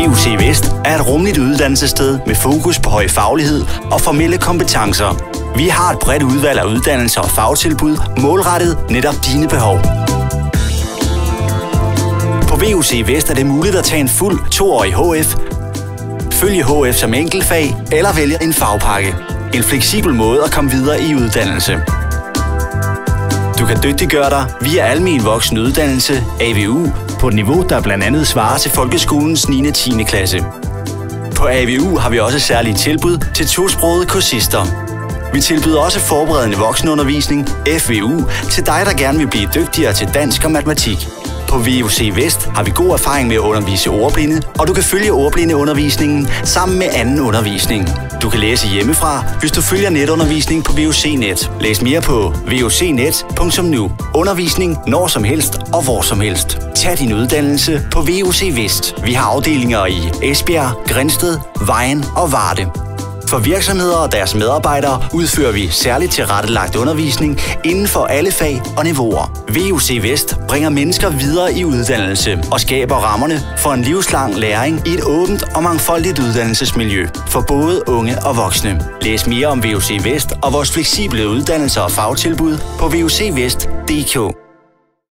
VUC Vest er et rummeligt uddannelsessted med fokus på høj faglighed og formelle kompetencer. Vi har et bredt udvalg af uddannelser og fagtilbud målrettet netop dine behov. På VUC Vest er det muligt at tage en fuld 2-årig HF, følge HF som enkeltfag eller vælge en fagpakke. En fleksibel måde at komme videre i uddannelse. Du kan dygtiggøre dig via almen voksenuddannelse, AVU, på et niveau, der blandt andet svarer til folkeskolens 9. og 10. klasse. På AVU har vi også særlige tilbud til tosprogede kursister. Vi tilbyder også forberedende voksenundervisning, FVU, til dig, der gerne vil blive dygtigere til dansk og matematik. På VUC Vest har vi god erfaring med at undervise ordblinde, og du kan følge ordblindeundervisningen sammen med anden undervisning. Du kan læse hjemmefra, hvis du følger netundervisning på VUC-net. Læs mere på vucnet.nu. Undervisning når som helst og hvor som helst. Tag din uddannelse på VUC Vest. Vi har afdelinger i Esbjerg, Grindsted, Vejen og Varde. For virksomheder og deres medarbejdere udfører vi særligt tilrettelagt undervisning inden for alle fag og niveauer. VUC Vest bringer mennesker videre i uddannelse og skaber rammerne for en livslang læring i et åbent og mangfoldigt uddannelsesmiljø for både unge og voksne. Læs mere om VUC Vest og vores fleksible uddannelser og fagtilbud på vucvest.dk.